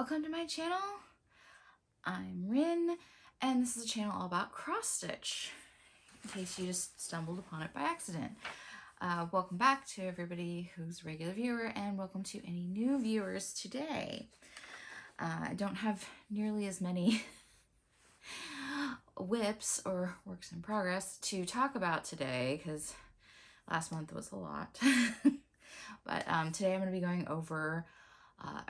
Welcome to my channel. I'm Rin, and this is a channel all about cross stitch, in case you just stumbled upon it by accident. Welcome back to everybody who's a regular viewer, and welcome to any new viewers today. I don't have nearly as many whips or works in progress to talk about today, because last month was a lot. But today I'm going to be going over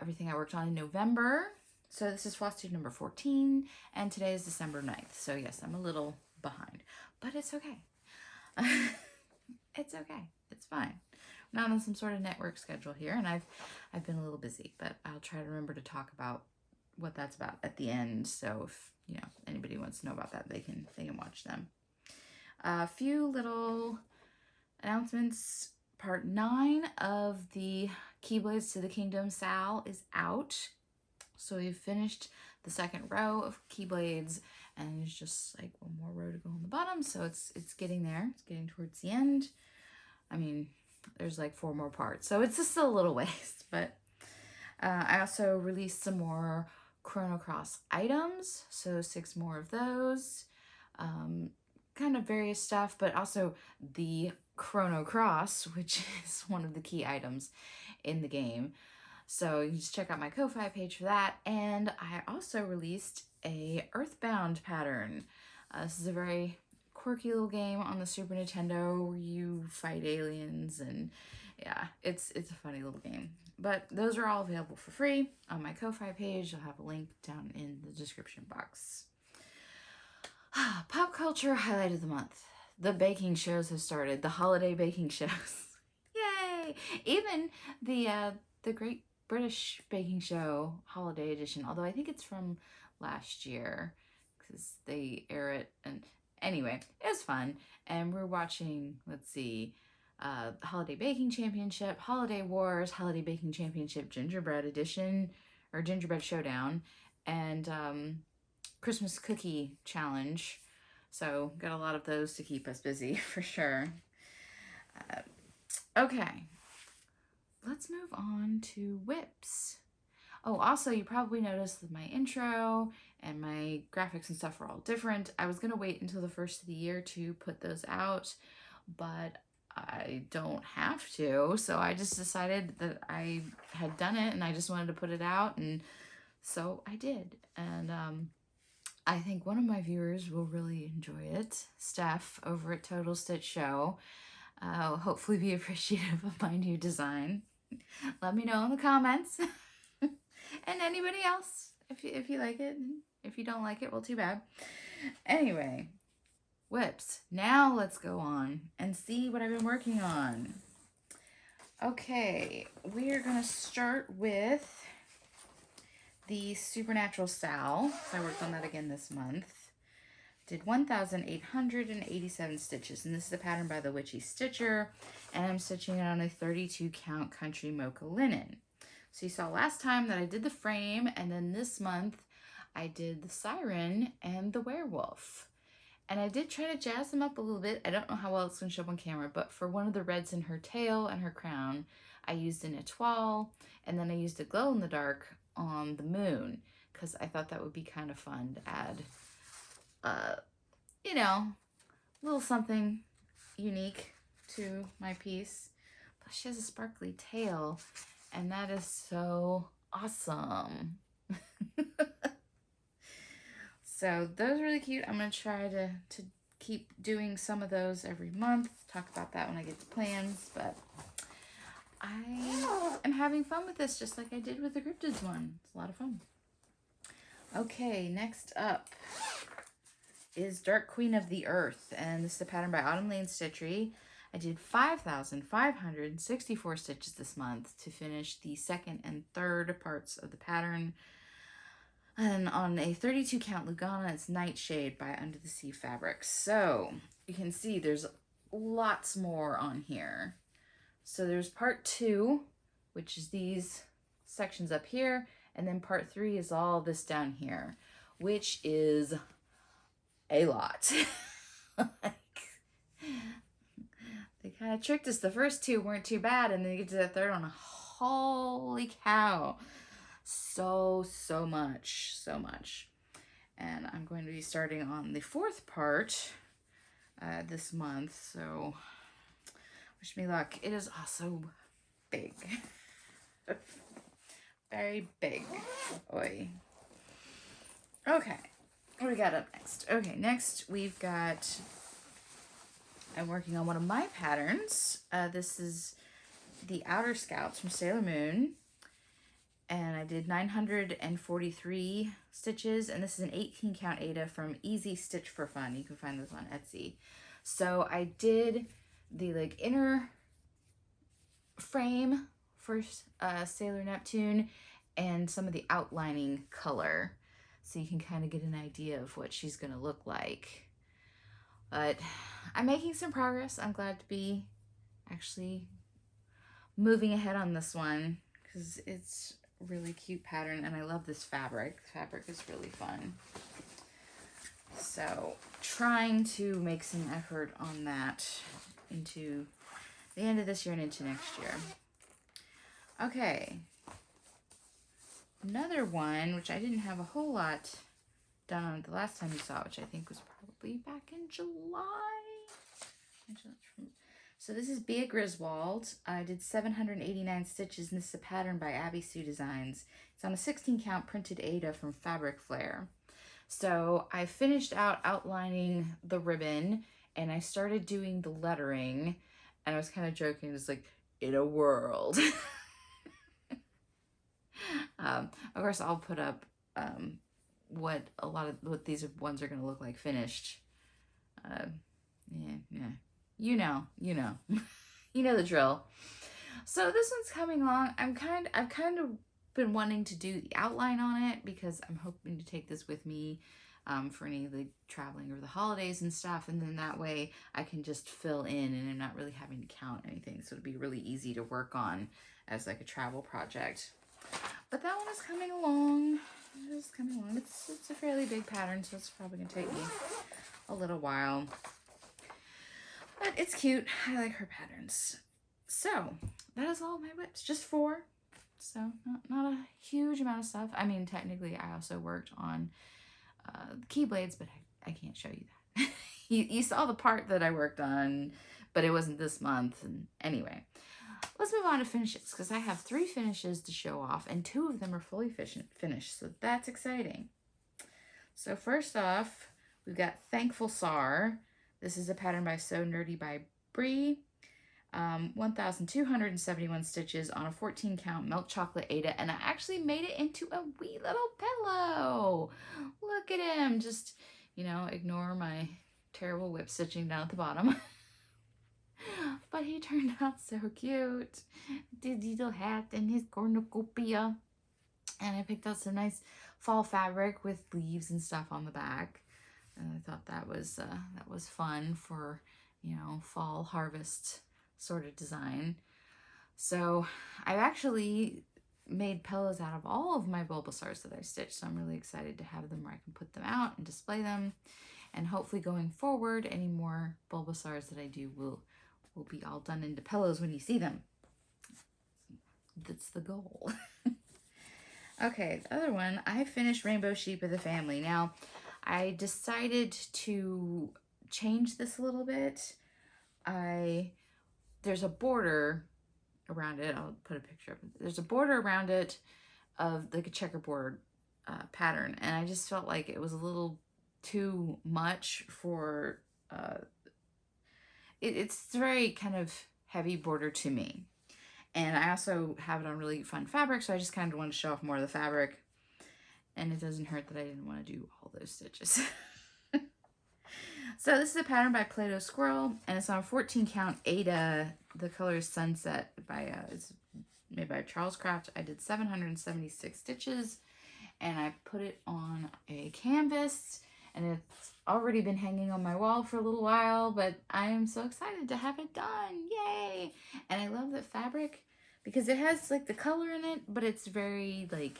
everything I worked on in November. So this is Flosstube number 14, and today is December 9th. So yes, I'm a little behind, but it's okay. It's okay. It's fine. I'm not on some sort of network schedule here, and I've been a little busy, but I'll try to remember to talk about what that's about at the end. So if anybody wants to know about that, they can watch them. A few little announcements. Part 9 of the Keyblades to the Kingdom Sal is out. So we've finished the second row of Keyblades, and there's just like one more row to go on the bottom. So it's getting there. It's getting towards the end. I mean, there's like 4 more parts, so it's just a little ways. But I also released some more Chrono Cross items, so 6 more of those. Kind of various stuff, but also the Chrono Cross, which is one of the key items in the game. So you can just check out my Ko-Fi page for that. And I also released a Earthbound pattern. This is a very quirky little game on the Super Nintendo where you fight aliens, and yeah, it's a funny little game. But those are all available for free on my Ko-Fi page. I'll have a link down in the description box. Pop culture highlight of the month. The baking shows have started. The holiday baking shows. Yay! Even the Great British Baking Show Holiday Edition, although I think it's from last year because they air it. And anyway, it was fun. And we're watching, let's see, Holiday Baking Championship, Holiday Wars, Holiday Baking Championship Gingerbread Edition, or Gingerbread Showdown, and Christmas Cookie Challenge. So got a lot of those to keep us busy for sure. Okay, let's move on to whips. Oh, also you probably noticed that my intro and my graphics and stuff are all different. I was gonna wait until the first of the year to put those out, but I don't have to. So I just decided that I had done it and I just wanted to put it out, and so I did. And I think one of my viewers will really enjoy it. Steph over at Total Stitch Show. Will hopefully be appreciative of my new design. Let me know in the comments. And anybody else, if you like it. If you don't like it, well, too bad. Anyway, whips. Now let's go on and see what I've been working on. Okay, we are going to start with the Supernatural Sal. So I worked on that again this month. Did 1,887 stitches, and this is a pattern by the Witchy Stitcher, and I'm stitching it on a 32 count country mocha linen. So you saw last time that I did the frame, and then this month I did the siren and the werewolf. And I did try to jazz them up a little bit. I don't know how well it's going to show up on camera, but for one of the reds in her tail and her crown, I used an étoile, and then I used a glow-in-the-dark on the moon, because I thought that would be kind of fun to add, a little something unique to my piece. Plus she has a sparkly tail, and that is so awesome. So those are really cute. I'm going to try to keep doing some of those every month. Talk about that when I get the plans, but I am having fun with this just like I did with the Cryptids one. It's a lot of fun. Okay, next up is Dark Queen of the Earth, and this is a pattern by Autumn Lane Stitchery. I did 5,564 stitches this month to finish the second and third parts of the pattern. And on a 32 count Lugana, it's Nightshade by Under the Sea Fabrics. So you can see there's lots more on here. So there's part 2, which is these sections up here, and then part 3 is all this down here, which is a lot. They kind of tricked us. The first 2 weren't too bad, and then you get to the third one, holy cow. so much, so much. And I'm going to be starting on the 4th part this month, so wish me luck. It is also big. Very big. Oi. Okay, what do we got up next? Okay, next we've got, I'm working on one of my patterns. This is the Outer Scouts from Sailor Moon. And I did 943 stitches, and this is an 18 count Aida from Easy Stitch for Fun. You can find this on Etsy. So I did the like inner frame for Sailor Neptune and some of the outlining color, so you can kind of get an idea of what she's gonna look like. But I'm making some progress. I'm glad to be actually moving ahead on this one because it's really cute pattern, and I love this fabric. The fabric is really fun. So trying to make some effort on that into the end of this year and into next year. Okay, another one which I didn't have a whole lot done on the last time you saw it, which I think was probably back in July. So this is Bea Griswold. I did 789 stitches, and this is a pattern by Abby Sue Designs. It's on a 16 count printed Aida from Fabric Flair. So I finished out outlining the ribbon, and I started doing the lettering, and I was kind of joking, it's like, in a world. Of course, I'll put up what these ones are going to look like finished. Yeah. You know. You know the drill. So this one's coming along. I've kind of been wanting to do the outline on it because I'm hoping to take this with me for any like traveling over the holidays and stuff, and then that way I can just fill in and I'm not really having to count anything, so it'd be really easy to work on as like a travel project. But that one is coming along. It's a fairly big pattern, so it's probably gonna take me a little while. But it's cute. I like her patterns. So that is all my whips, just 4. So not a huge amount of stuff. I mean, technically I also worked on keyblades, but I can't show you that. you saw the part that I worked on, but it wasn't this month. And anyway, let's move on to finishes, because I have 3 finishes to show off, and 2 of them are fully finished, so that's exciting. So first off, we've got Thankful Sar. This is a pattern by So Nerdy by Bree. 1,271 stitches on a 14 count milk chocolate Aida, and I actually made it into a wee little pillow. Look at him. Just, ignore my terrible whip stitching down at the bottom. But he turned out so cute. The little hat and his cornucopia. And I picked out some nice fall fabric with leaves and stuff on the back. And I thought that was fun for, fall harvest sort of design. So I've actually made pillows out of all of my Bulbasaurs that I stitched. So I'm really excited to have them where I can put them out and display them. And hopefully going forward, any more Bulbasaurs that I do will be all done into pillows when you see them. That's the goal. Okay, the other one, I finished Rainbow Sheep of the Family. Now, I decided to change this a little bit. There's a border around it. I'll put a picture of it. There's a border around it of like a checkerboard pattern, and I just felt like it was a little too much for it's very kind of heavy border to me. And I also have it on really fun fabric, so I just kind of want to show off more of the fabric. And it doesn't hurt that I didn't want to do all those stitches. So this is a pattern by Play-Doh Squirrel, and it's on a 14 count Aida. The color is Sunset by it's made by Charles Craft. I did 776 stitches, and I put it on a canvas, and it's already been hanging on my wall for a little while, but I am so excited to have it done. Yay! And I love the fabric because it has like the color in it, but it's very like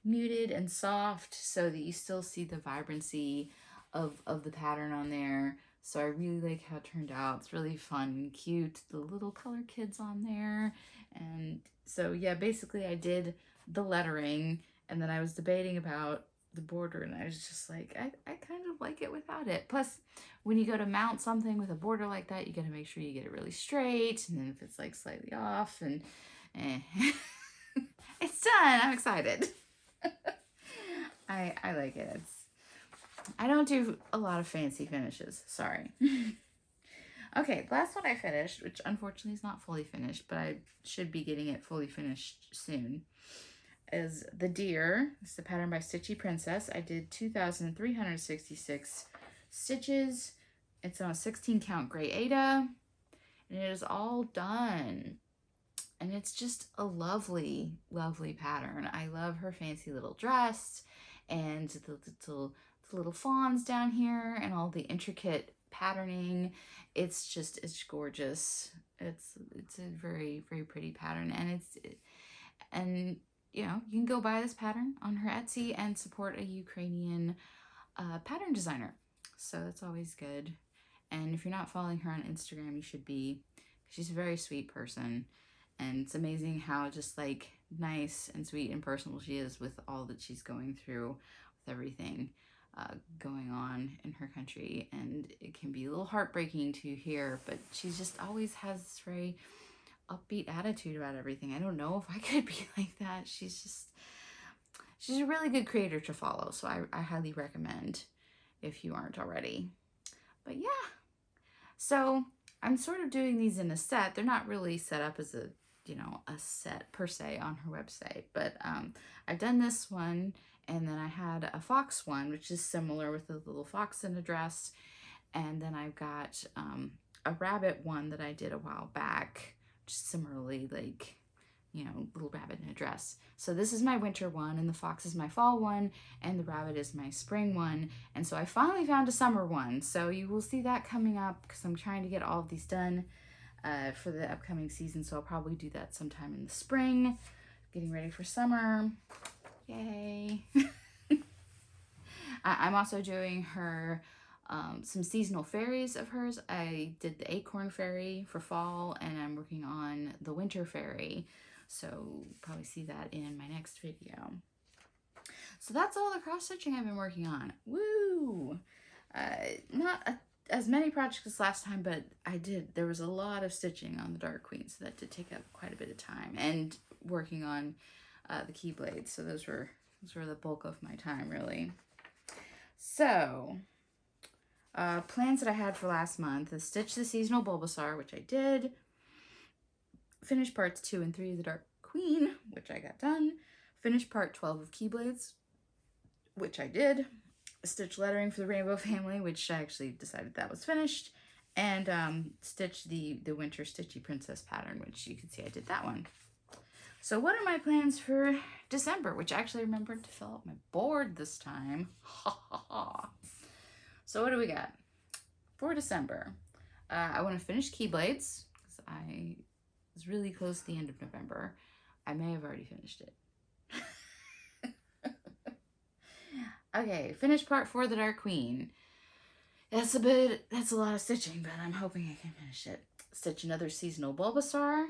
muted and soft so that you still see the vibrancy of the pattern on there. So I really like how it turned out. It's really fun and cute. The little color kids on there. And so yeah, basically I did the lettering And then I was debating about the border, and I was just like, I kind of like it without it. Plus, when you go to mount something with a border like that, you got to make sure you get it really straight, and then if it's like slightly off, and it's done. I'm excited. I like it. I don't do a lot of fancy finishes. Sorry. Okay, last one I finished, which unfortunately is not fully finished, but I should be getting it fully finished soon, is the deer. It's the pattern by Stitchy Princess. I did 2,366 stitches. It's on a 16 count gray Aida, and it is all done. And it's just a lovely, lovely pattern. I love her fancy little dress and the little fawns down here and all the intricate patterning. It's gorgeous. It's a very, very pretty pattern, and you know, you can go buy this pattern on her Etsy and support a Ukrainian pattern designer. So that's always good. And if you're not following her on Instagram, you should be. She's a very sweet person. And it's amazing how just like nice and sweet and personal she is with all that she's going through, with everything going on in her country. And it can be a little heartbreaking to hear, but she just always has this very upbeat attitude about everything. I don't know if I could be like that. She's a really good creator to follow. So I highly recommend if you aren't already. But yeah, so I'm sort of doing these in a set. They're not really set up as a set per se on her website, but I've done this one, and then I had a fox one, which is similar with a little fox in a dress, and then I've got a rabbit one that I did a while back, just similarly like, you know, little rabbit in a dress. So this is my winter one, and the fox is my fall one, and the rabbit is my spring one. And so I finally found a summer one, so you will see that coming up because I'm trying to get all of these done for the upcoming season. So I'll probably do that sometime in the spring, getting ready for summer. Yay. I'm also doing her some seasonal fairies of hers. I did the acorn fairy for fall, and I'm working on the winter fairy. So probably see that in my next video. So that's all the cross stitching I've been working on. Woo! Not as many projects as last time, but there was a lot of stitching on the Dark Queen, so that did take up quite a bit of time, and working on the keyblades. So those were the bulk of my time, really. So plans that I had for last month is stitch the seasonal Bulbasaur, which I did. Finish parts 2 and 3 of the Dark Queen, which I got done. Finish part 12 of Keyblades, which I did. Stitch lettering for the Rainbow Family, which I actually decided that was finished. And stitch the Winter Stitchy Princess pattern, which you can see I did that one. So what are my plans for December, which I actually remembered to fill out my board this time. So what do we got for December? I want to finish Keyblades, because I was really close to the end of November. I may have already finished it. Okay, finish part 4 of the Dark Queen. That's a lot of stitching, but I'm hoping I can finish it. Stitch another seasonal Bulbasaur.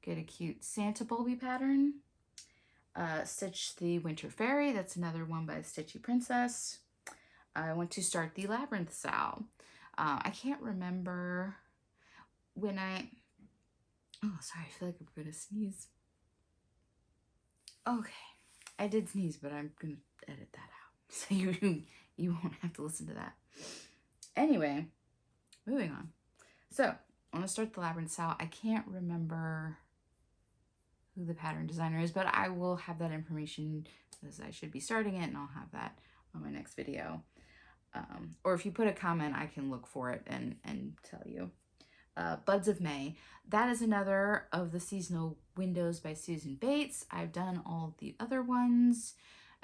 Get a cute Santa Bulby pattern. Stitch the Winter Fairy. That's another one by Stitchy Princess. I want to start the Labyrinth Sow. I can't remember when oh, sorry, I feel like I'm going to sneeze. Okay, I did sneeze, but I'm going to edit that out, so you won't have to listen to that. Anyway, moving on. So, I want to start the Labyrinth Sow. I can't remember who the pattern designer is, but I will have that information, as I should be starting it, and I'll have that on my next video. Or if you put a comment, I can look for it and tell you. Buds of May. That is another of the seasonal windows by Susan Bates. I've done all the other ones.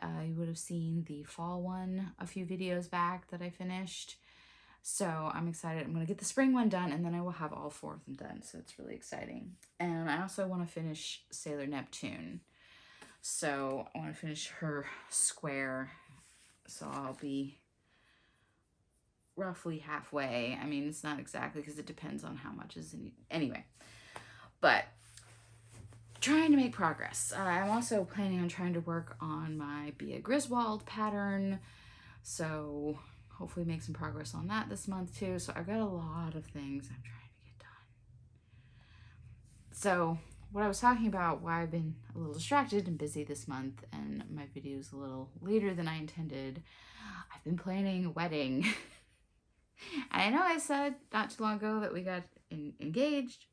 You would have seen the fall one a few videos back that I finished. So I'm excited. I'm going to get the spring one done, and then I will have all 4 of them done. So it's really exciting. And I also want to finish Sailor Neptune. So I want to finish her square. So I'll be roughly halfway. I mean, it's not exactly, because it depends on how much is in. Anyway, but trying to make progress. I'm also planning on trying to work on my Be a Griswold pattern, so hopefully make some progress on that this month too. So I've got a lot of things I'm trying to get done. So what I was talking about, why I've been a little distracted and busy this month and my video's a little later than I intended, I've been planning a wedding. I know I said not too long ago that we got engaged.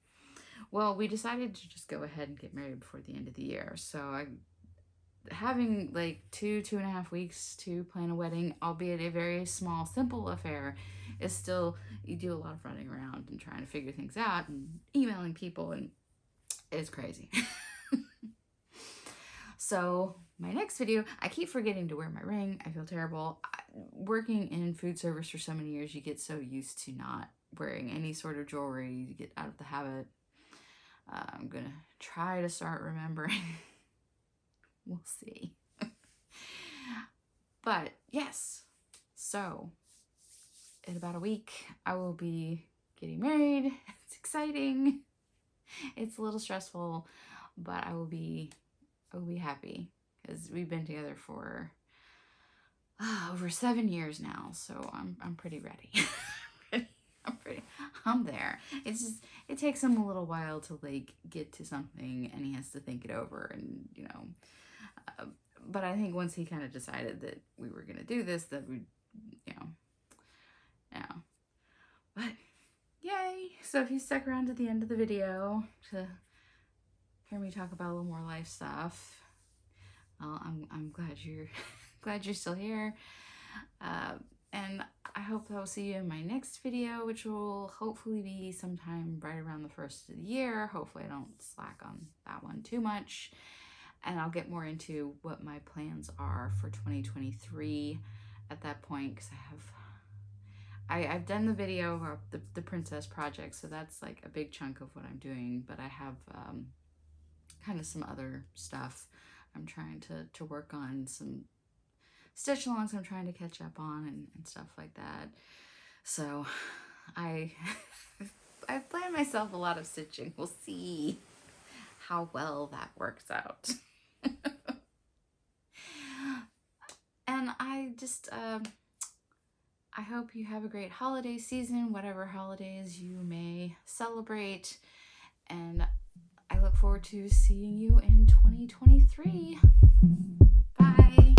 Well, we decided to just go ahead and get married before the end of the year. So having like 2.5 weeks to plan a wedding, albeit a very small, simple affair, is still, you do a lot of running around and trying to figure things out and emailing people, and it's crazy. So my next video, I keep forgetting to wear my ring. I feel terrible. Working in food service for so many years, you get so used to not wearing any sort of jewelry. You get out of the habit. I'm gonna try to start remembering. We'll see. But yes, so in about a week, I will be getting married. It's exciting. It's a little stressful, but I will be happy because we've been together for over 7 years now. So I'm pretty ready. I'm there. It's just, it takes him a little while to like get to something, and he has to think it over, and you know, but I think once he kind of decided that we were going to do this, that we, you know, but yay. So if you stuck around to the end of the video to hear me talk about a little more life stuff, I'm glad you're still here. And I hope I'll see you in my next video, which will hopefully be sometime right around the first of the year. Hopefully I don't slack on that one too much. And I'll get more into what my plans are for 2023 at that point, because I've done the video of the princess project, so that's like a big chunk of what I'm doing, but I have kind of some other stuff I'm trying to work on, some stitch alongs I'm trying to catch up on, and stuff like that. So I've planned myself a lot of stitching. We'll see how well that works out. And I just I hope you have a great holiday season, whatever holidays you may celebrate, and I look forward to seeing you in 2023. Bye.